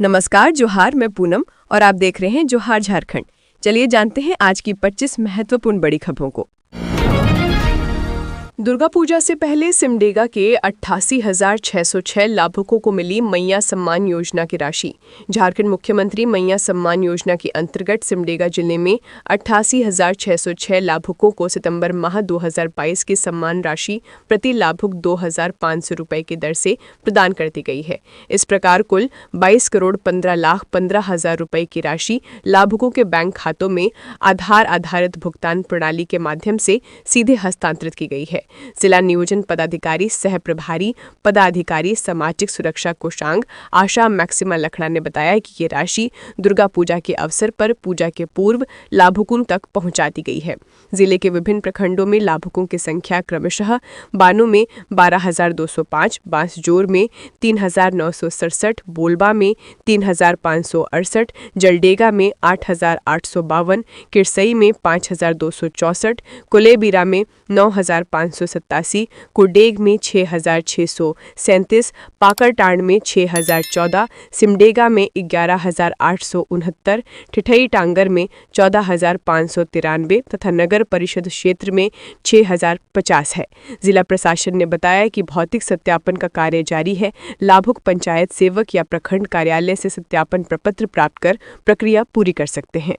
नमस्कार, जोहार। मैं पूनम और आप देख रहे हैं जोहार झारखंड। चलिए जानते हैं आज की 25 महत्वपूर्ण बड़ी खबरों को। दुर्गा पूजा से पहले सिमडेगा के 88,606 लाभुकों को मिली मैया सम्मान योजना की राशि। झारखंड मुख्यमंत्री मैया सम्मान योजना के अंतर्गत सिमडेगा जिले में 88,606 लाभुकों को सितंबर माह 2022 की सम्मान राशि प्रति लाभुक 2,500 रुपये की दर से प्रदान कर दी गई है। इस प्रकार कुल 22,15,15,000 रुपये की राशि लाभुकों के बैंक खातों में आधार आधारित भुगतान प्रणाली के माध्यम से सीधे हस्तांतरित की गई है। जिला नियोजन पदाधिकारी सह प्रभारी पदाधिकारी सामाजिक सुरक्षा कोषांग आशा मैक्सिमा लखड़ा ने बताया कि ये राशि दुर्गा पूजा के अवसर पर पूजा के पूर्व लाभुकों तक पहुंचा दी गई है। जिले के विभिन्न प्रखंडों में लाभुकों की संख्या क्रमशः बानो में 12,205, बांसजोर में 3,967, बोलबा में 3,568, जलडेगा में 8,852, किरसई में 5,264, कुलेबिरा में 9,587, कुडेग में 6,637, पाकरटांड में 6,014, सिमडेगा में 11,869, ठिठई टांगर में 14,593 तथा नगर परिषद क्षेत्र में 6,050 है। जिला प्रशासन ने बताया कि भौतिक सत्यापन का कार्य जारी है। लाभुक पंचायत सेवक या प्रखंड कार्यालय से सत्यापन प्रपत्र प्राप्त कर प्रक्रिया पूरी कर सकते हैं।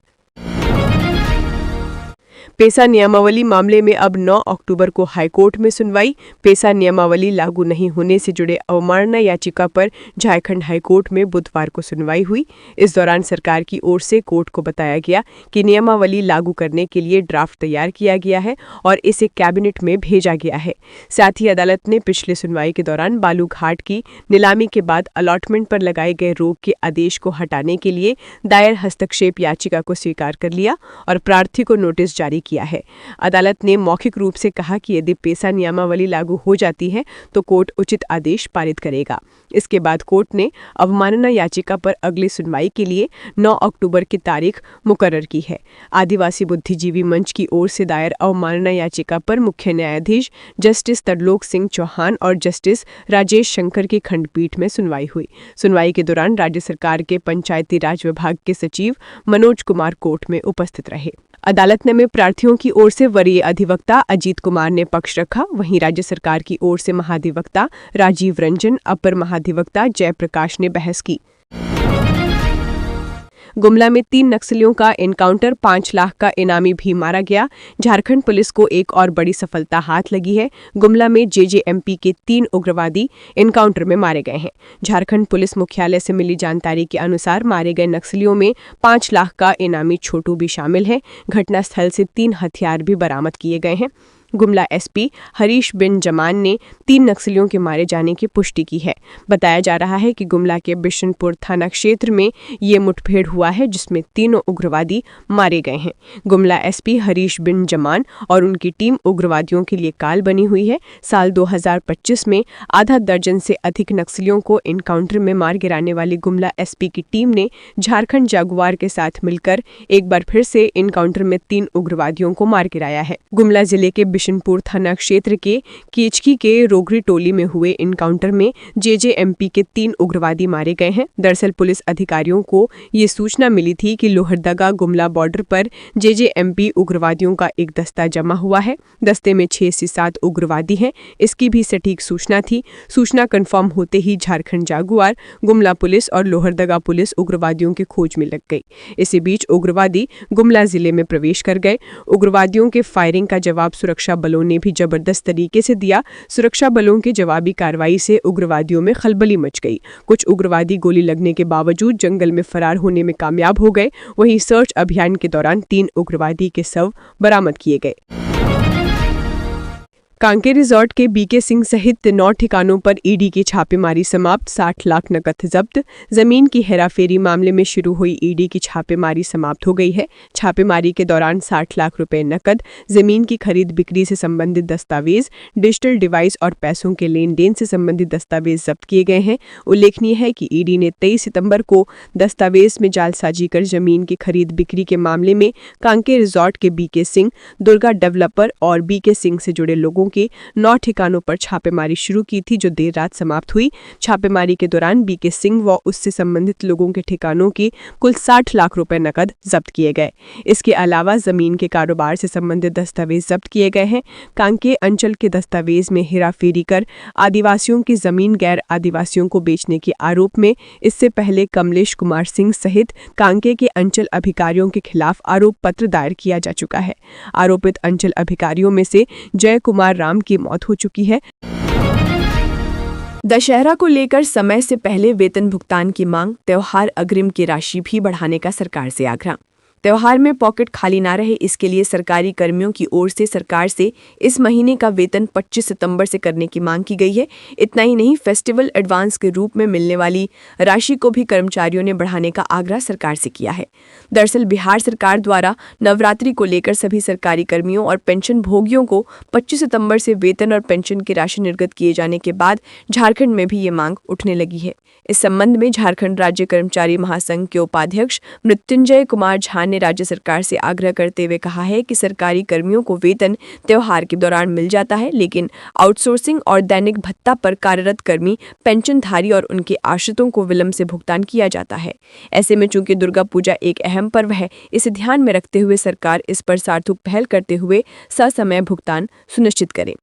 पेसा नियमावली मामले में अब 9 अक्टूबर को हाईकोर्ट में सुनवाई। पेसा नियमावली लागू नहीं होने से जुड़े अवमानना याचिका पर झारखंड हाईकोर्ट में बुधवार को सुनवाई हुई। इस दौरान सरकार की ओर से कोर्ट को बताया गया कि नियमावली लागू करने के लिए ड्राफ्ट तैयार किया गया है और इसे कैबिनेट में भेजा गया है। साथ ही अदालत ने पिछले सुनवाई के दौरान बालू घाट की नीलामी के बाद अलॉटमेंट पर लगाए गए रोक के आदेश को हटाने के लिए दायर हस्तक्षेप याचिका को स्वीकार कर लिया और प्रार्थी को नोटिस जारी किया है। अदालत ने मौखिक रूप से कहा कि यदि पेसा नियमावली लागू हो जाती है तो कोर्ट उचित आदेश पारित करेगा। इसके बाद कोर्ट ने अवमानना याचिका पर अगली सुनवाई के लिए 9 अक्टूबर की तारीख मुकर्रर की है। आदिवासी बुद्धिजीवी मंच की ओर से दायर अवमानना याचिका पर मुख्य न्यायाधीश जस्टिस तरलोक सिंह चौहान और जस्टिस राजेश शंकर की खंडपीठ में सुनवाई हुई। सुनवाई के दौरान राज्य सरकार के पंचायती राज विभाग के सचिव मनोज कुमार कोर्ट में उपस्थित रहे। अदालत में प्रार्थियों की ओर से वरीय अधिवक्ता अजीत कुमार ने पक्ष रखा। वहीं राज्य सरकार की ओर से महाधिवक्ता राजीव रंजन, अपर महाधिवक्ता जयप्रकाश ने बहस की। गुमला में 3 नक्सलियों का एनकाउंटर, 5 लाख का इनामी भी मारा गया। झारखंड पुलिस को एक और बड़ी सफलता हाथ लगी है। गुमला में जेजेएमपी के 3 उग्रवादी एनकाउंटर में मारे गए हैं। झारखंड पुलिस मुख्यालय से मिली जानकारी के अनुसार मारे गए नक्सलियों में 5 लाख का इनामी छोटू भी शामिल है। घटनास्थल से 3 हथियार भी बरामद किए गए हैं। गुमला एसपी हरीश बिन जमान ने 3 नक्सलियों के मारे जाने की पुष्टि की है। बताया जा रहा है कि गुमला के बिशनपुर थाना क्षेत्र में ये मुठभेड़ हुआ है जिसमें 3 उग्रवादी मारे गए हैं। गुमला एसपी हरीश बिन जमान और उनकी टीम उग्रवादियों के लिए काल बनी हुई है। साल 2025 में आधा दर्जन से अधिक नक्सलियों को एनकाउंटर में मार गिराने वाली गुमला एसपी की टीम ने झारखंड जागुआर के साथ मिलकर एक बार फिर से एनकाउंटर में 3 उग्रवादियों को मार गिराया है। गुमला जिले के बिशनपुर थाना क्षेत्र के केचकी के रोगरी टोली में हुए एनकाउंटर में जेजेएमपी के 3 उग्रवादी मारे गए हैं। दरअसल पुलिस अधिकारियों को ये सूचना मिली थी कि लोहरदगा गुमला बॉर्डर पर जेजेएमपी उग्रवादियों का एक दस्ता जमा हुआ है। दस्ते में 6 से 7 उग्रवादी हैं। इसकी भी सटीक सूचना थी। सूचना कंफर्म होते ही झारखंड जागुआर, गुमला पुलिस और लोहरदगा पुलिस उग्रवादियों की खोज में लग गई। इसी बीच उग्रवादी गुमला जिले में प्रवेश कर गए। उग्रवादियों के फायरिंग का जवाब सुरक्षा बलों ने भी जबरदस्त तरीके से दिया। सुरक्षा बलों की जवाबी कार्रवाई से उग्रवादियों में खलबली मच गई। कुछ उग्रवादी गोली लगने के बावजूद जंगल में फरार होने में कामयाब हो गए। वहीं सर्च अभियान के दौरान 3 उग्रवादी के शव बरामद किए गए। कांके रिजॉर्ट के बीके सिंह सहित 9 ठिकानों पर ईडी की छापेमारी समाप्त, 60 लाख नकद जब्त। जमीन की हेराफेरी मामले में शुरू हुई ईडी की छापेमारी समाप्त हो गई है। छापेमारी के दौरान 60 लाख रुपए नकद, जमीन की खरीद बिक्री से संबंधित दस्तावेज, डिजिटल डिवाइस और पैसों के लेन देन से संबंधित दस्तावेज जब्त किए गए हैं। उल्लेखनीय है कि ईडी ने 23 सितंबर को दस्तावेज में जालसाजी कर जमीन की खरीद बिक्री के मामले में कांके रिजॉर्ट के बीके सिंह, दुर्गा डेवलपर और बीके सिंह से जुड़े लोगों के 9 ठिकानों पर छापेमारी शुरू की थी, जो देर रात समाप्त हुई। छापेमारी के दौरान बीके सिंह व उससे संबंधित लोगों के ठिकानों के कुल 60 लाख रुपए नकद जब्त किए गए। इसके अलावा जमीन के कारोबार से संबंधित दस्तावेज जब्त किए गए हैं। कांके अंचल के दस्तावेज में हेराफेरी कर आदिवासियों की जमीन गैर आदिवासियों को बेचने के आरोप में इससे पहले कमलेश कुमार सिंह सहित कांके के अंचल अधिकारियों के खिलाफ आरोप पत्र दायर किया जा चुका है। आरोपित अंचल अधिकारियों में से जय कुमार राम की मौत हो चुकी है। दशहरा को लेकर समय से पहले वेतन भुगतान की मांग, त्योहार अग्रिम की राशि भी बढ़ाने का सरकार से आग्रह। त्योहार में पॉकेट खाली ना रहे, इसके लिए सरकारी कर्मियों की ओर से सरकार से इस महीने का वेतन 25 सितंबर से करने की मांग की गई है। इतना ही नहीं, फेस्टिवल एडवांस के रूप में मिलने वाली राशि को भी कर्मचारियों ने बढ़ाने का आग्रह सरकार से किया है। दरअसल बिहार सरकार द्वारा नवरात्रि को लेकर सभी सरकारी कर्मियों और पेंशन भोगियों को 25 सितंबर से वेतन और पेंशन की राशि निर्गत किए जाने के बाद झारखंड में भी ये मांग उठने लगी है। इस संबंध में झारखंड राज्य कर्मचारी महासंघ के उपाध्यक्ष मृत्युंजय कुमार झा ने राज्य सरकार से आग्रह करते हुए कहा है कि सरकारी कर्मियों को वेतन त्योहार के दौरान मिल जाता है, लेकिन आउटसोर्सिंग और दैनिक भत्ता पर कार्यरत कर्मी, पेंशनधारी और उनके आश्रितों को विलंब से भुगतान किया जाता है। ऐसे में चूंकि दुर्गा पूजा एक अहम पर्व है, इसे ध्यान में रखते हुए सरकार इस पर सार्थक पहल करते हुए ससमय भुगतान सुनिश्चित करे।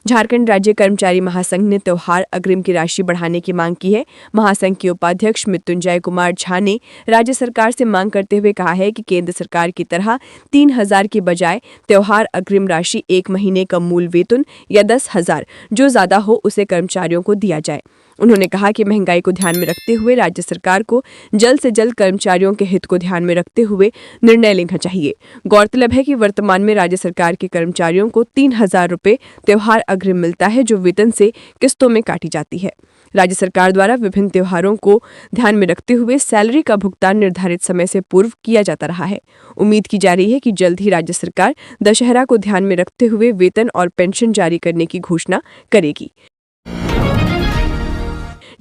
झारखंड राज्य कर्मचारी महासंघ ने त्योहार अग्रिम की राशि बढ़ाने की मांग की है। महासंघ के उपाध्यक्ष मृत्युंजय कुमार झा ने राज्य सरकार से मांग करते हुए कहा है कि केंद्र सरकार की तरह 3,000 की बजाय त्योहार अग्रिम राशि 1 महीने का मूल वेतन या 10,000 जो ज्यादा हो उसे कर्मचारियों को दिया जाए। उन्होंने कहा कि महंगाई को ध्यान में रखते हुए राज्य सरकार को जल्द से जल्द कर्मचारियों के हित को ध्यान में रखते हुए निर्णय लेना चाहिए। गौरतलब है कि वर्तमान में राज्य सरकार के कर्मचारियों को 3,000 रुपये त्योहार अग्रिम मिलता है, जो वेतन से किस्तों में काटी जाती है। राज्य सरकार द्वारा विभिन्न त्योहारों को ध्यान में रखते हुए सैलरी का भुगतान निर्धारित समय से पूर्व किया जाता रहा है। उम्मीद की जा रही है कि जल्द ही राज्य सरकार दशहरा को ध्यान में रखते हुए वेतन और पेंशन जारी करने की घोषणा करेगी।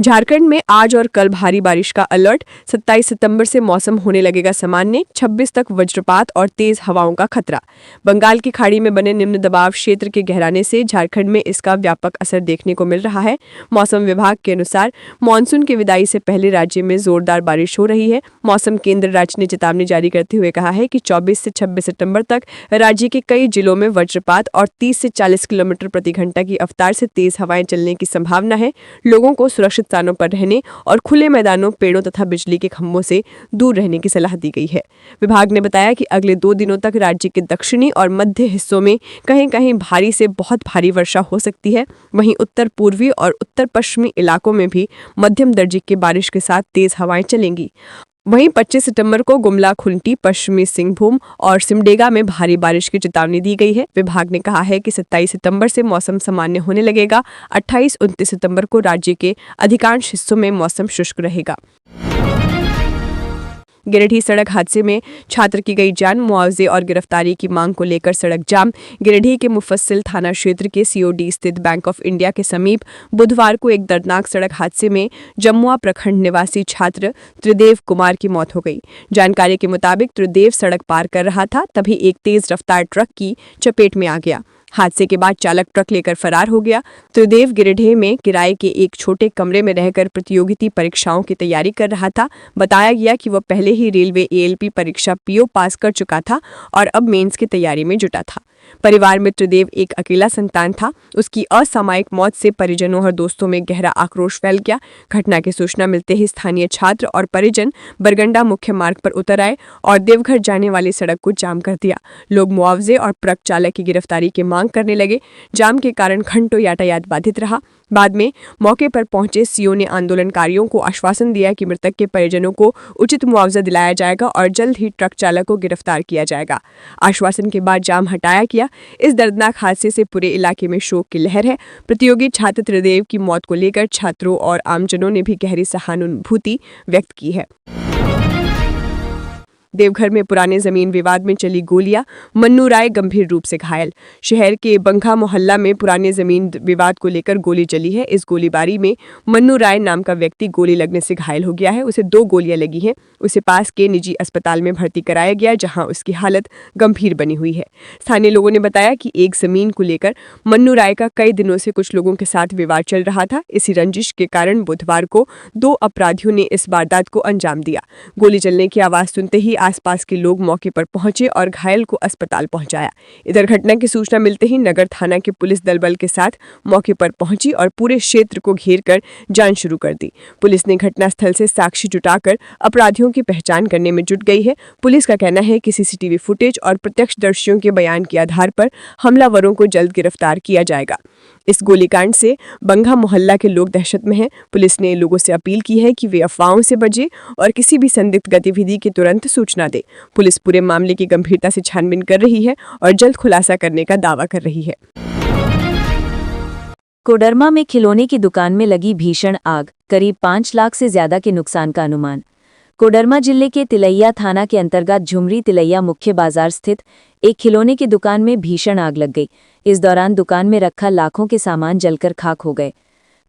झारखंड में आज और कल भारी बारिश का अलर्ट। 27 सितंबर से मौसम होने लगेगा सामान्य। 26 तक वज्रपात और तेज हवाओं का खतरा। बंगाल की खाड़ी में बने निम्न दबाव क्षेत्र के गहराने से झारखंड में इसका व्यापक असर देखने को मिल रहा है। मौसम विभाग के अनुसार मानसून की विदाई से पहले राज्य में जोरदार बारिश हो रही है। मौसम केंद्र राज्य ने चेतावनी जारी करते हुए कहा है कि 24 से 26 सितंबर तक राज्य के कई जिलों में वज्रपात और 30 से 40 किलोमीटर प्रति घंटा की रफ्तार से तेज हवाएं चलने की संभावना है। लोगों को सुरक्षित स्थानों पर रहने और खुले मैदानों, पेड़ों तथा बिजली के खंभों से दूर रहने की सलाह दी गई है। विभाग ने बताया कि अगले 2 दिनों तक राज्य के दक्षिणी और मध्य हिस्सों में कहीं-कहीं भारी से बहुत भारी वर्षा हो सकती है। वहीं उत्तर पूर्वी और उत्तर पश्चिमी इलाकों में भी मध्यम दर्जे की बारिश के साथ तेज हवाएं चलेंगी। वहीं 25 सितंबर को गुमला, खुंटी, पश्चिमी सिंहभूम और सिमडेगा में भारी बारिश की चेतावनी दी गई है। विभाग ने कहा है कि 27 सितंबर से मौसम सामान्य होने लगेगा। 28-29 सितंबर को राज्य के अधिकांश हिस्सों में मौसम शुष्क रहेगा। गिरिडीह सड़क हादसे में छात्र की गई जान, मुआवजे और गिरफ्तारी की मांग को लेकर सड़क जाम। गिरिडीह के मुफस्सिल थाना क्षेत्र के सीओडी स्थित बैंक ऑफ इंडिया के समीप बुधवार को एक दर्दनाक सड़क हादसे में जमुआ प्रखंड निवासी छात्र त्रिदेव कुमार की मौत हो गई। जानकारी के मुताबिक त्रिदेव सड़क पार कर रहा था, तभी एक तेज रफ्तार ट्रक की चपेट में आ गया। हादसे के बाद चालक ट्रक लेकर फरार हो गया। त्रिदेव गिरिडीह में किराए के एक छोटे कमरे में रहकर प्रतियोगिता परीक्षाओं की तैयारी कर रहा था। बताया गया कि वह पहले ही रेलवे एएलपी परीक्षा पीओ पास कर चुका था और अब मेंस की तैयारी में जुटा था। परिवार में त्रिदेव एक अकेला संतान था। उसकी असामयिक मौत से परिजनों और दोस्तों में गहरा आक्रोश फैल गया। घटना की सूचना मिलते ही स्थानीय छात्र और परिजन बरगंडा मुख्य मार्ग पर उतर आए और देवघर जाने वाली सड़क को जाम कर दिया। लोग मुआवजे और ट्रक चालक की गिरफ्तारी की मांग करने लगे। जाम के कारण घंटों यातायात बाधित रहा। बाद में मौके पर पहुंचे सीओ ने आंदोलनकारियों को आश्वासन दिया कि मृतक के परिजनों को उचित मुआवजा दिलाया जाएगा और जल्द ही ट्रक चालक को गिरफ्तार किया जाएगा। आश्वासन के बाद जाम हटाया गया। इस दर्दनाक हादसे से पूरे इलाके में शोक की लहर है। प्रतियोगी छात्र त्रिदेव की मौत को लेकर छात्रों और आमजनों ने भी गहरी सहानुभूति व्यक्त की है। देवघर में पुराने जमीन विवाद में चली गोलियां, मन्नू राय गंभीर रूप से घायल। शहर के बंघा मोहल्ला में पुराने जमीन विवाद को लेकर गोली चली है। इस गोलीबारी में मन्नू राय नाम का व्यक्ति गोली लगने से घायल हो गया है। उसे 2 गोलियां लगी हैं। उसे पास के निजी अस्पताल में भर्ती कराया गया, जहां उसकी हालत गंभीर बनी हुई है। स्थानीय लोगों ने बताया कि एक जमीन को लेकर मन्नू राय का कई दिनों से कुछ लोगों के साथ विवाद चल रहा था। इसी रंजिश के कारण बुधवार को 2 अपराधियों ने इस वारदात को अंजाम दिया। गोली चलने की आवाज सुनते ही आसपास के लोग मौके पर पहुंचे और घायल को अस्पताल पहुंचाया। इधर घटना की सूचना मिलते ही नगर थाना के पुलिस दल के साथ मौके पर पहुंची और पूरे क्षेत्र को घेर कर जांच शुरू कर दी। पुलिस ने घटनास्थल से साक्ष्य जुटाकर अपराधियों की पहचान करने में जुट गई है। पुलिस का कहना है कि सीसीटीवी फुटेज और प्रत्यक्षदर्शियों के बयान के आधार पर हमलावरों को जल्द गिरफ्तार किया जाएगा। इस गोलीकांड से बंघा मोहल्ला के लोग दहशत में हैं। पुलिस ने लोगों से अपील की है कि वे अफवाहों से बचें और किसी भी संदिग्ध गतिविधि की तुरंत सूचना दें। पुलिस पूरे मामले की गंभीरता से छानबीन कर रही है और जल्द खुलासा करने का दावा कर रही है। कोडरमा में खिलौने की दुकान में लगी भीषण आग, करीब 5 लाख से ज्यादा के नुकसान का अनुमान। कोडरमा जिले के तिलैया थाना के अंतर्गत झुमरी तिलैया मुख्य बाजार स्थित एक खिलौने की दुकान में भीषण आग लग गई। इस दौरान दुकान में रखा लाखों के सामान जलकर खाक हो गए।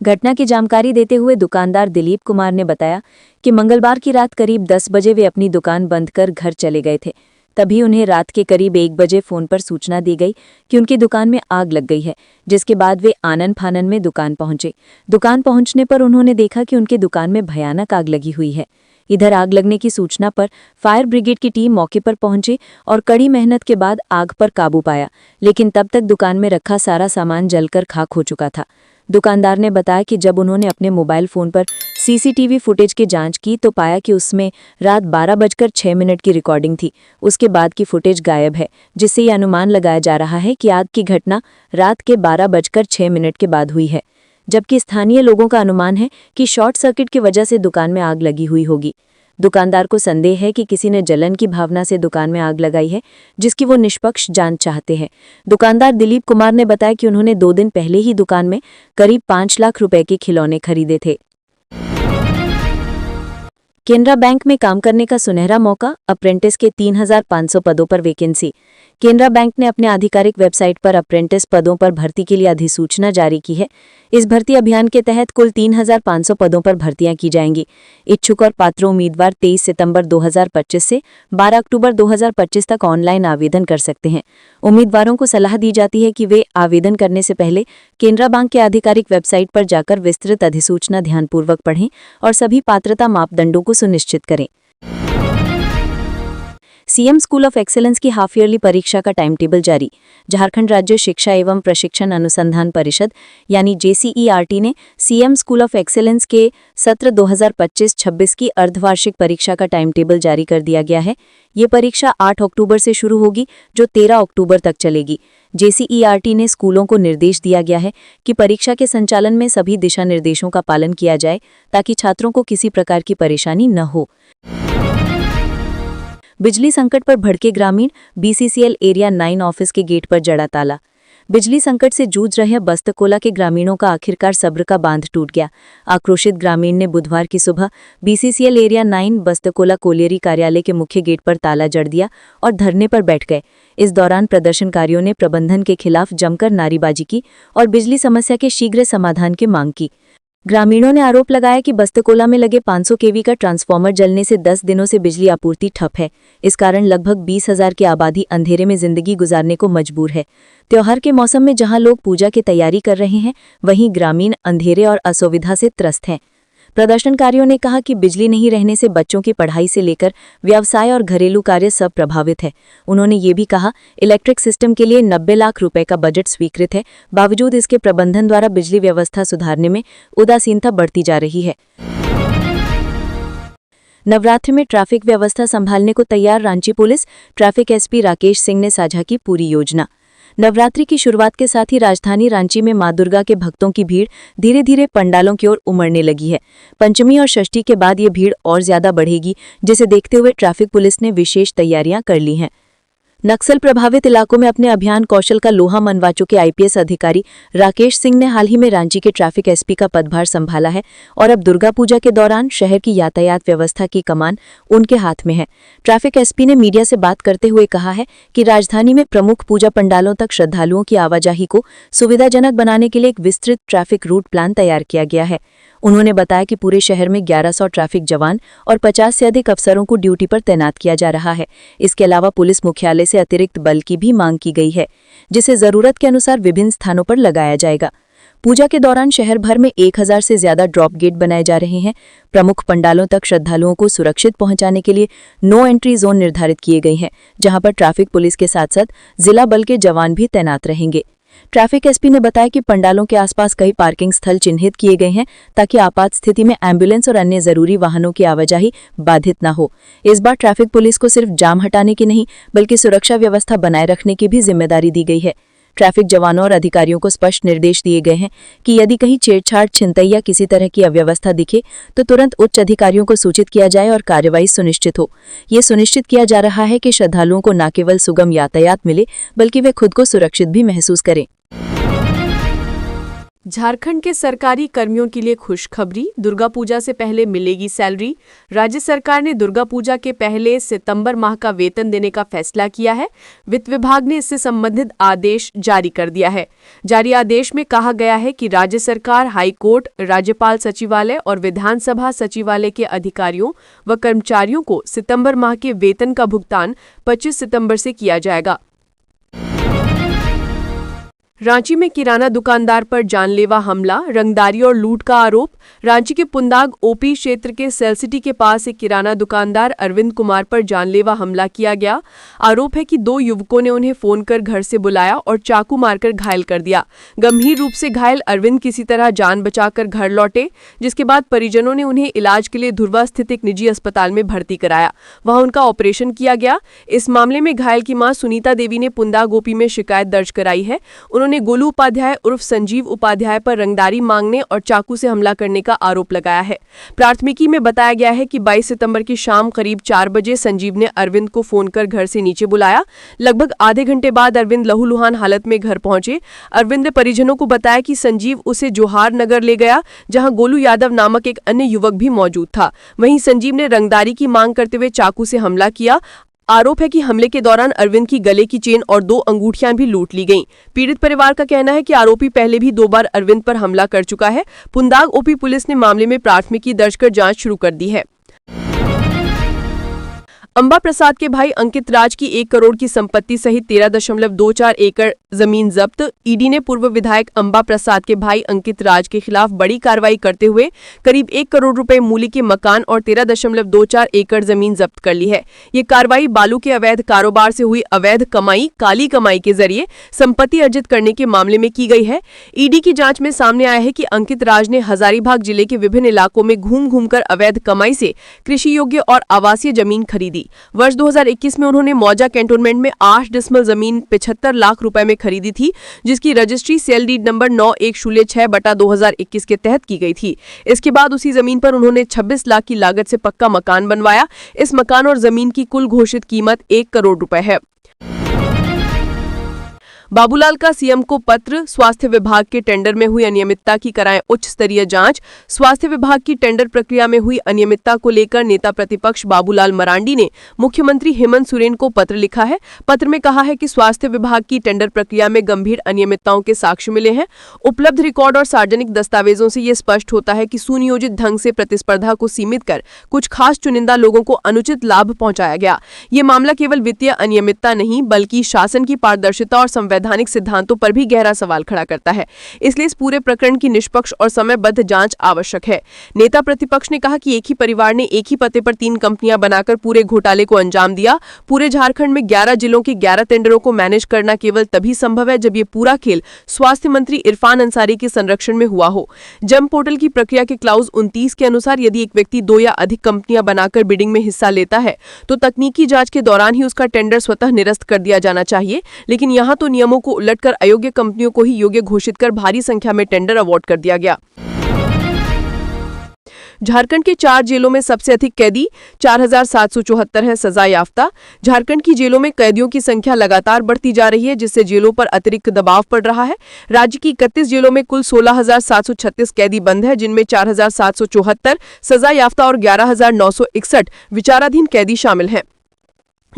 घटना की जानकारी देते हुए दुकानदार दिलीप कुमार ने बताया कि मंगलवार की रात करीब 10 बजे वे अपनी दुकान बंद कर घर चले गए थे। तभी उन्हें रात के करीब 1 बजे फोन पर सूचना दी गई कि उनकी दुकान में आग लग गई है, जिसके बाद वे आनन फानन में दुकान पहुंचे। दुकान पहुंचने पर उन्होंने देखा कि उनकी दुकान में भयानक आग लगी हुई है। इधर आग लगने की सूचना पर फायर ब्रिगेड की टीम मौके पर पहुंची और कड़ी मेहनत के बाद आग पर काबू पाया, लेकिन तब तक दुकान में रखा सारा सामान जलकर खाक हो चुका था। दुकानदार ने बताया कि जब उन्होंने अपने मोबाइल फोन पर सीसीटीवी फुटेज की जांच की तो पाया कि उसमें रात 12:06 की रिकॉर्डिंग थी। उसके बाद की फुटेज गायब है, जिससे ये अनुमान लगाया जा रहा है कि आग की घटना रात के 12:06 के बाद हुई है, जबकि स्थानीय लोगों का अनुमान है कि शॉर्ट सर्किट की वजह से दुकान में आग लगी हुई होगी। दुकानदार को संदेह है कि किसी ने जलन की भावना से दुकान में आग लगाई है, जिसकी वो निष्पक्ष जांच चाहते हैं। दुकानदार दिलीप कुमार ने बताया कि उन्होंने 2 दिन पहले ही दुकान में करीब 5 लाख रुपए के खिलौने खरीदे थे। केनरा बैंक में काम करने का सुनहरा मौका, अप्रेंटिस के 3500 पदों पर वैकेंसी। केनरा बैंक ने अपने आधिकारिक वेबसाइट पर अप्रेंटिस पदों पर भर्ती के लिए अधिसूचना जारी की है। इस भर्ती अभियान के तहत कुल 3500 पदों पर भर्तियां की जाएंगी। इच्छुक और पात्र उम्मीदवार 23 सितंबर 2025 से 12 अक्टूबर 2025 तक ऑनलाइन आवेदन कर सकते हैं। उम्मीदवारों को सलाह दी जाती है कि वे आवेदन करने से पहले केनरा बैंक के आधिकारिक वेबसाइट पर जाकर विस्तृत अधिसूचना ध्यानपूर्वक पढ़ें और सभी पात्रता मापदंडों को सुनिश्चित करें। सीएम स्कूल ऑफ एक्सेलेंस की हाफ ईयरली परीक्षा का टाइम टेबल जारी। झारखंड राज्य शिक्षा एवं प्रशिक्षण अनुसंधान परिषद यानी JCERT ने सीएम स्कूल ऑफ एक्सेलेंस के सत्र 2025-26 की अर्धवार्षिक परीक्षा का टाइम टेबल जारी कर दिया गया है। ये परीक्षा 8 अक्टूबर से शुरू होगी, जो 13 अक्टूबर तक चलेगी। JCERT ने स्कूलों को निर्देश दिया गया है कि परीक्षा के संचालन में सभी दिशा निर्देशों का पालन किया जाए ताकि छात्रों को किसी प्रकार की परेशानी न हो। बिजली संकट पर भड़के ग्रामीण, BCCL एरिया 9 ऑफिस के गेट पर जड़ा ताला। बिजली संकट से जूझ रहे बस्तकोला के ग्रामीणों का आखिरकार सब्र का बांध टूट गया। आक्रोशित ग्रामीण ने बुधवार की सुबह BCCL एरिया 9 बस्तकोला कोलियरी कार्यालय के मुख्य गेट पर ताला जड़ दिया और धरने पर बैठ गए। इस दौरान प्रदर्शनकारियों ने प्रबंधन के खिलाफ जमकर नारेबाजी की और बिजली समस्या के शीघ्र समाधान की मांग की। ग्रामीणों ने आरोप लगाया कि बस्तकोला में लगे 500 kV का ट्रांसफार्मर जलने से 10 दिनों से बिजली आपूर्ति ठप है। इस कारण लगभग 20,000 की आबादी अंधेरे में जिंदगी गुजारने को मजबूर है। त्योहार के मौसम में जहां लोग पूजा की तैयारी कर रहे हैं, वहीं ग्रामीण अंधेरे और असुविधा से त्रस्त हैं। प्रदर्शनकारियों ने कहा कि बिजली नहीं रहने से बच्चों की पढ़ाई से लेकर व्यवसाय और घरेलू कार्य सब प्रभावित है। उन्होंने ये भी कहा, इलेक्ट्रिक सिस्टम के लिए 90 लाख रुपए का बजट स्वीकृत है, बावजूद इसके प्रबंधन द्वारा बिजली व्यवस्था सुधारने में उदासीनता बढ़ती जा रही है। नवरात्रि में ट्रैफिक व्यवस्था संभालने को तैयार Ranchi police, traffic SP Rakesh Singh ने साझा की पूरी योजना। नवरात्रि की शुरुआत के साथ ही राजधानी रांची में मां दुर्गा के भक्तों की भीड़ धीरे धीरे पंडालों की ओर उमड़ने लगी है। पंचमी और षष्ठी के बाद ये भीड़ और ज्यादा बढ़ेगी, जिसे देखते हुए ट्रैफिक पुलिस ने विशेष तैयारियां कर ली हैं। नक्सल प्रभावित इलाकों में अपने अभियान कौशल का लोहा मनवा चुके IPS अधिकारी राकेश सिंह ने हाल ही में रांची के ट्रैफिक SP का पदभार संभाला है और अब दुर्गा पूजा के दौरान शहर की यातायात व्यवस्था की कमान उनके हाथ में है। ट्रैफिक एसपी ने मीडिया से बात करते हुए कहा है कि राजधानी में प्रमुख पूजा पंडालों तक श्रद्धालुओं की आवाजाही को सुविधाजनक बनाने के लिए एक विस्तृत ट्रैफिक रूट प्लान तैयार किया गया है। उन्होंने बताया कि पूरे शहर में 1100 ट्रैफिक जवान और 50 से अधिक अफसरों को ड्यूटी पर तैनात किया जा रहा है। इसके अलावा पुलिस मुख्यालय से अतिरिक्त बल की भी मांग की गई है, जिसे जरूरत के अनुसार विभिन्न स्थानों पर लगाया जाएगा। पूजा के दौरान शहर भर में 1000 से ज्यादा ड्रॉप गेट बनाए जा रहे हैं। प्रमुख पंडालों तक श्रद्धालुओं को सुरक्षित पहुंचाने के लिए नो एंट्री जोन निर्धारित किए गए हैं, जहां पर ट्रैफिक पुलिस के साथ साथ जिला बल के जवान भी तैनात रहेंगे। ट्रैफिक एसपी ने बताया कि पंडालों के आसपास कई पार्किंग स्थल चिन्हित किए गए हैं ताकि आपात स्थिति में एम्बुलेंस और अन्य जरूरी वाहनों की आवाजाही बाधित न हो। इस बार ट्रैफिक पुलिस को सिर्फ जाम हटाने की नहीं बल्कि सुरक्षा व्यवस्था बनाए रखने की भी जिम्मेदारी दी गई है। ट्रैफिक जवानों और अधिकारियों को स्पष्ट निर्देश दिए गए हैं कि यदि कहीं छेड़छाड़, छिनतई या किसी तरह की अव्यवस्था दिखे तो तुरंत उच्च अधिकारियों को सूचित किया जाए और कार्रवाई सुनिश्चित हो। ये सुनिश्चित किया जा रहा है कि श्रद्धालुओं को न केवल सुगम यातायात मिले बल्कि वे खुद को सुरक्षित भी महसूस करें। झारखंड के सरकारी कर्मियों के लिए खुशखबरी, दुर्गा पूजा से पहले मिलेगी सैलरी। राज्य सरकार ने दुर्गा पूजा के पहले सितंबर माह का वेतन देने का फैसला किया है। वित्त विभाग ने इससे संबंधित आदेश जारी कर दिया है। जारी आदेश में कहा गया है कि राज्य सरकार, हाई कोर्ट, राज्यपाल सचिवालय और विधानसभा सचिवालय के अधिकारियों व कर्मचारियों को सितंबर माह के वेतन का भुगतान 25 सितंबर से किया जाएगा। रांची में किराना दुकानदार पर जानलेवा हमला, रंगदारी और लूट का आरोप। रांची के पुंदाग ओपी क्षेत्र के सेलसिटी के पास एक किराना दुकानदार अरविंद कुमार पर जानलेवा हमला किया गया। आरोप है कि 2 युवकों ने उन्हें फोन कर घर से बुलाया और चाकू मारकर घायल कर दिया। गंभीर रूप से घायल अरविंद किसी तरह जान बचाकर घर लौटे, जिसके बाद परिजनों ने उन्हें इलाज के लिए धुर्वा स्थित एक निजी अस्पताल में भर्ती कराया। वहां उनका ऑपरेशन किया गया। इस मामले में घायल की मां सुनीता देवी ने पुंदाग ओपी में शिकायत दर्ज कराई है। उन्होंने गोलू उपाध्याय उर्फ संजीव उपाध्याय पर रंगदारी मांगने और चाकू से हमला करने का आरोप लगाया है। प्राथमिकी में बताया गया है कि 22 सितंबर की शाम करीब 4 बजे संजीव ने अरविंद को फोन कर घर से नीचे बुलाया। लगभग आधे घंटे बाद अरविंद लहूलुहान हालत में घर पहुंचे। अरविंद ने परिजनों को बताया कि संजीव उसे जोहार नगर ले गया, जहां गोलू यादव नामक एक अन्य युवक भी मौजूद था। वहीं संजीव ने रंगदारी की मांग करते हुए चाकू से हमला किया। आरोप है कि हमले के दौरान अरविंद की गले की चेन और 2 अंगूठियां भी लूट ली गईं। पीड़ित परिवार का कहना है कि आरोपी पहले भी 2 बार अरविंद पर हमला कर चुका है। पुंदाग ओपी पुलिस ने मामले में प्राथमिकी दर्ज कर जांच शुरू कर दी है। अंबा प्रसाद के भाई अंकित राज की 1 करोड़ की संपत्ति सहित 13.24 एकड़ जमीन जब्त। ईडी ने पूर्व विधायक अंबा प्रसाद के भाई अंकित राज के खिलाफ बड़ी कार्रवाई करते हुए करीब 1 करोड़ रुपए मूल्य के मकान और 13.24 एकड़ जमीन जब्त कर ली है। ये कार्रवाई बालू के अवैध कारोबार से हुई अवैध कमाई, काली कमाई के जरिए संपत्ति अर्जित करने के मामले में की गई है। ईडी की जांच में सामने आया है कि अंकित राज ने हजारीबाग जिले के विभिन्न इलाकों में घूम घूमकर अवैध कमाई से कृषि योग्य और आवासीय जमीन खरीदी। वर्ष 2021 में उन्होंने मौजा कैंटोनमेंट में 8 डिसमल जमीन 75 लाख रुपए में खरीदी थी, जिसकी रजिस्ट्री सेल डीड नंबर 9106/2021 के तहत की गई थी। इसके बाद उसी जमीन पर उन्होंने 26 लाख की लागत से पक्का मकान बनवाया। इस मकान और जमीन की कुल घोषित कीमत 1 करोड़ रुपए है। बाबूलाल का सीएम को पत्र, स्वास्थ्य विभाग के टेंडर में हुई अनियमितता की कराएं उच्च स्तरीय जांच। स्वास्थ्य विभाग की टेंडर प्रक्रिया में हुई अनियमितता को लेकर नेता प्रतिपक्ष बाबूलाल मरांडी ने मुख्यमंत्री हेमंत सोरेन को पत्र लिखा है। पत्र में कहा है कि स्वास्थ्य विभाग की टेंडर प्रक्रिया में गंभीर अनियमितताओं के साक्ष्य मिले हैं। उपलब्ध रिकॉर्ड और सार्वजनिक दस्तावेजों से ये स्पष्ट होता है कि सुनियोजित ढंग से प्रतिस्पर्धा को सीमित कर कुछ खास चुनिंदा लोगों को अनुचित लाभ पहुंचाया गया। ये मामला केवल वित्तीय अनियमितता नहीं बल्कि शासन की पारदर्शिता और संवैधानिक सिद्धांतों पर भी गहरा सवाल खड़ा करता है। इसलिए इस पूरे प्रकरण की निष्पक्ष और समयबद्ध जांच आवश्यक है। नेता प्रतिपक्ष ने कहा कि एक ही परिवार ने एक ही पते पर 3 कंपनियां बनाकर पूरे घोटाले को अंजाम दिया। पूरे झारखंड में 11 जिलों के 11 टेंडरों को मैनेज करना केवल तभी संभव है जब ये पूरा खेल स्वास्थ्य मंत्री इरफान अंसारी के संरक्षण में हुआ हो। जम पोर्टल की प्रक्रिया के क्लाउज 29 के अनुसार यदि एक व्यक्ति 2 या अधिक कंपनियां बनाकर बिडिंग में हिस्सा लेता है तो तकनीकी जांच के दौरान ही उसका टेंडर स्वतः निरस्त कर दिया जाना चाहिए। लेकिन यहाँ तो नियमों को उलटकर अयोग्य कंपनियों को ही योग्य घोषित कर भारी संख्या में टेंडर अवार्ड कर दिया गया। झारखंड के 4 जेलों में सबसे अधिक कैदी 4774 है सजा याफ्ता। झारखंड की जेलों में कैदियों की संख्या लगातार बढ़ती जा रही है, जिससे जेलों पर अतिरिक्त दबाव पड़ रहा है। राज्य की 31 जेलों में कुल 16,736 कैदी बंद है, जिनमें 4,774 सजा याफ्ता और 11,961 विचाराधीन कैदी शामिल हैं।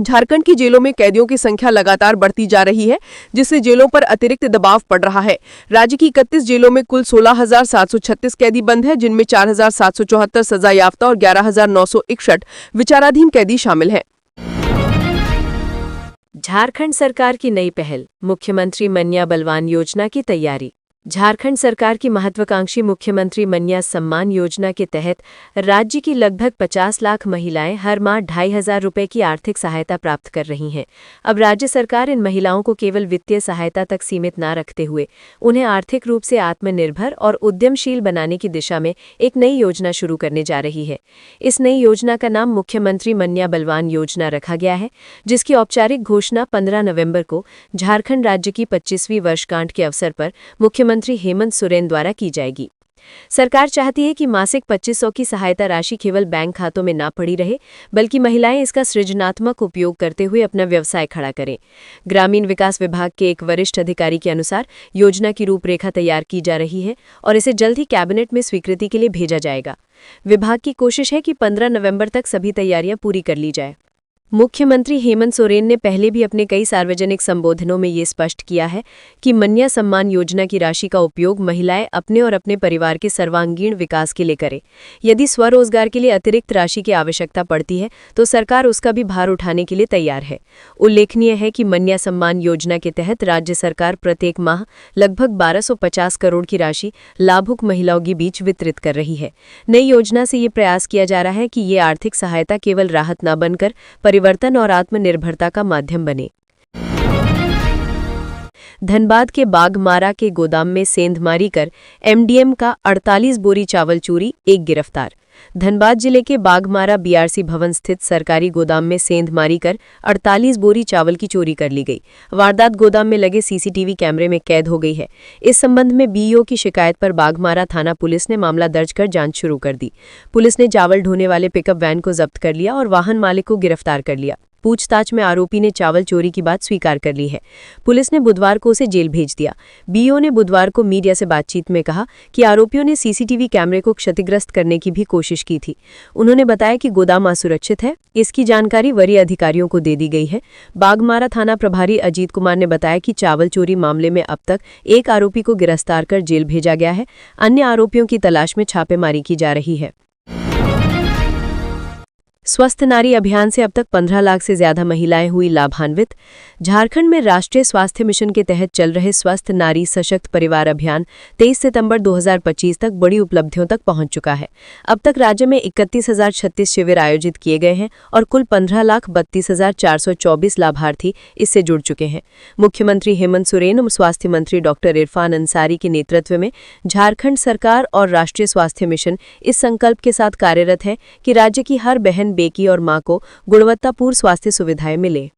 झारखंड की जेलों में कैदियों की संख्या लगातार बढ़ती जा रही है, जिससे जेलों पर अतिरिक्त दबाव पड़ रहा है। राज्य की 31 जेलों में कुल 16,736 कैदी बंद हैं, जिनमें 4,774 सजायाफ्ता और 11,961 विचाराधीन कैदी शामिल हैं। झारखंड सरकार की नई पहल, मुख्यमंत्री मन्या बलवान योजना की तैयारी। झारखंड सरकार की महत्वाकांक्षी मुख्यमंत्री मन्या सम्मान योजना के तहत राज्य की लगभग 50 लाख महिलाएं हर माह 2,500 रुपए की आर्थिक सहायता प्राप्त कर रही हैं। अब राज्य सरकार इन महिलाओं को केवल वित्तीय सहायता तक सीमित न रखते हुए उन्हें आर्थिक रूप से आत्मनिर्भर और उद्यमशील बनाने की दिशा में एक नई योजना शुरू करने जा रही है। इस नई योजना का नाम मुख्यमंत्री मन्या बलवान योजना रखा गया है, जिसकी औपचारिक घोषणा 15 नवंबर को झारखंड राज्य की 25वीं वर्षगांठ के अवसर पर मुख्यमंत्री हेमंत सोरेन द्वारा की जाएगी। सरकार चाहती है कि मासिक 2,500 की सहायता राशि केवल बैंक खातों में ना पड़ी रहे, बल्कि महिलाएं इसका सृजनात्मक उपयोग करते हुए अपना व्यवसाय खड़ा करें। ग्रामीण विकास विभाग के एक वरिष्ठ अधिकारी के अनुसार योजना की रूपरेखा तैयार की जा रही है और इसे जल्द ही कैबिनेट में स्वीकृति के लिए भेजा जाएगा। विभाग की कोशिश है कि 15 नवंबर तक सभी तैयारियां पूरी कर ली जाए। मुख्यमंत्री हेमंत सोरेन ने पहले भी अपने कई सार्वजनिक संबोधनों में ये स्पष्ट किया है कि मन्या सम्मान योजना की राशि का उपयोग महिलाएं अपने और अपने परिवार के सर्वांगीण विकास के लिए करें। यदि स्वरोजगार के लिए अतिरिक्त राशि की आवश्यकता पड़ती है तो सरकार उसका भी भार उठाने के लिए तैयार है। उल्लेखनीय है कि मन्या सम्मान योजना के तहत राज्य सरकार प्रत्येक माह लगभग 1,250 करोड़ की राशि लाभुक महिलाओं के बीच वितरित कर रही है। नई योजना से ये प्रयास किया जा रहा है कि ये आर्थिक सहायता केवल राहत न बनकर परिवर्तन और आत्मनिर्भरता का माध्यम बने। धनबाद के बागमारा के गोदाम में सेंधमारी कर एमडीएम का 48 बोरी चावल चोरी, एक गिरफ्तार। धनबाद जिले के बागमारा बीआरसी भवन स्थित सरकारी गोदाम में सेंधमारी कर 48 बोरी चावल की चोरी कर ली गई। वारदात गोदाम में लगे सीसीटीवी कैमरे में कैद हो गई है। इस संबंध में बीईओ की शिकायत पर बागमारा थाना पुलिस ने मामला दर्ज कर जांच शुरू कर दी। पुलिस ने चावल ढोने वाले पिकअप वैन को जब्त कर लिया और वाहन मालिक को गिरफ्तार कर लिया। पूछताछ में आरोपी ने चावल चोरी की बात स्वीकार कर ली है। पुलिस ने बुधवार को उसे जेल भेज दिया। बीईओ ने बुधवार को मीडिया से बातचीत में कहा कि आरोपियों ने सीसीटीवी कैमरे को क्षतिग्रस्त करने की भी कोशिश की थी। उन्होंने बताया कि गोदाम असुरक्षित है, इसकी जानकारी वरीय अधिकारियों को दे दी गई है। बागमारा थाना प्रभारी अजीत कुमार ने बताया कि चावल चोरी मामले में अब तक एक आरोपी को गिरफ्तार कर जेल भेजा गया है। अन्य आरोपियों की तलाश में छापेमारी की जा रही है। स्वस्थ नारी अभियान से अब तक 15 लाख से ज्यादा महिलाएं हुई लाभान्वित। झारखंड में राष्ट्रीय स्वास्थ्य मिशन के तहत चल रहे स्वस्थ नारी सशक्त परिवार अभियान 23 सितंबर 2025 तक बड़ी उपलब्धियों तक पहुंच चुका है। अब तक राज्य में 31,036 शिविर आयोजित किए गए हैं और कुल 15,32,424 लाभार्थी इससे जुड़ चुके हैं। मुख्यमंत्री हेमंत सोरेन और स्वास्थ्य मंत्री डॉक्टर इरफान अंसारी के नेतृत्व में झारखंड सरकार और राष्ट्रीय स्वास्थ्य मिशन इस संकल्प के साथ कार्यरत है कि राज्य की हर बहन, बेटी और मां को गुणवत्तापूर्ण स्वास्थ्य सुविधाएं मिले।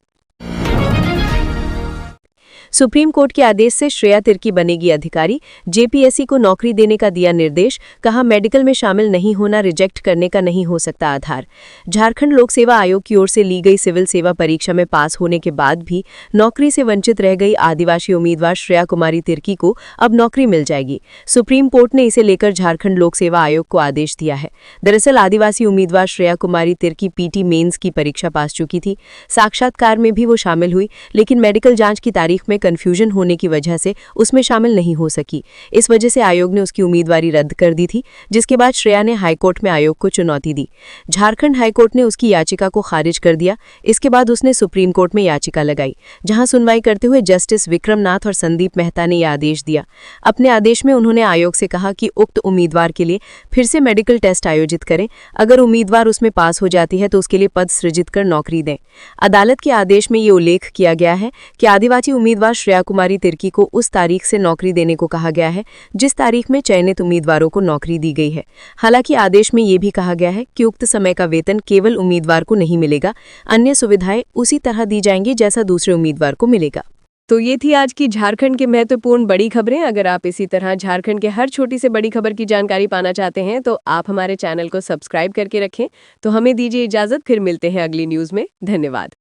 सुप्रीम कोर्ट के आदेश से श्रेया तिर्की बनेगी अधिकारी। जेपीएससी को नौकरी देने का दिया निर्देश, कहा मेडिकल में शामिल नहीं होना रिजेक्ट करने का नहीं हो सकता आधार। झारखंड लोक सेवा आयोग की ओर से ली गई सिविल सेवा परीक्षा में पास होने के बाद भी नौकरी से वंचित रह गई आदिवासी उम्मीदवार श्रेया कुमारी तिर्की को अब नौकरी मिल जाएगी। सुप्रीम कोर्ट ने इसे लेकर झारखंड लोक सेवा आयोग को आदेश दिया है। दरअसल आदिवासी उम्मीदवार श्रेया कुमारी तिर्की पीटी मेंस की परीक्षा पास चुकी थी। साक्षात्कार में भी वो शामिल हुई, लेकिन मेडिकल जांच की तारीख में कंफ्यूजन होने की वजह से उसमें शामिल नहीं हो सकी। इस वजह से आयोग ने उसकी उम्मीदवारी रद्द कर दी थी, जिसके बाद श्रेया ने हाईकोर्ट में आयोग को चुनौती दी। झारखंड हाईकोर्ट ने उसकी याचिका को खारिज कर दिया। इसके बाद उसने सुप्रीम कोर्ट में याचिका लगाई, जहां सुनवाई करते हुए जस्टिस विक्रम नाथ और संदीप मेहता ने यह आदेश दिया। अपने आदेश में उन्होंने आयोग से कहा कि उक्त उम्मीदवार के लिए फिर से मेडिकल टेस्ट आयोजित करें। अगर उम्मीदवार उसमें पास हो जाती है तो उसके लिए पद सृजित कर नौकरी दें। अदालत के आदेश में ये उल्लेख किया गया है कि आदिवासी उम्मीदवार श्रेया कुमारी तिर्की को उस तारीख से नौकरी देने को कहा गया है जिस तारीख में चयनित उम्मीदवारों को नौकरी दी गई है। हालांकि आदेश में ये भी कहा गया है कि उक्त समय का वेतन केवल उम्मीदवार को नहीं मिलेगा, अन्य सुविधाएं उसी तरह दी जाएंगी जैसा दूसरे उम्मीदवार को मिलेगा। तो ये थी आज की झारखंड के महत्वपूर्ण बड़ी खबरें। अगर आप इसी तरह झारखंड के हर छोटी से बड़ी खबर की जानकारी पाना चाहते हैं तो आप हमारे चैनल को सब्सक्राइब करके रखें। तो हमें दीजिए इजाजत, फिर मिलते हैं अगली न्यूज़ में। धन्यवाद।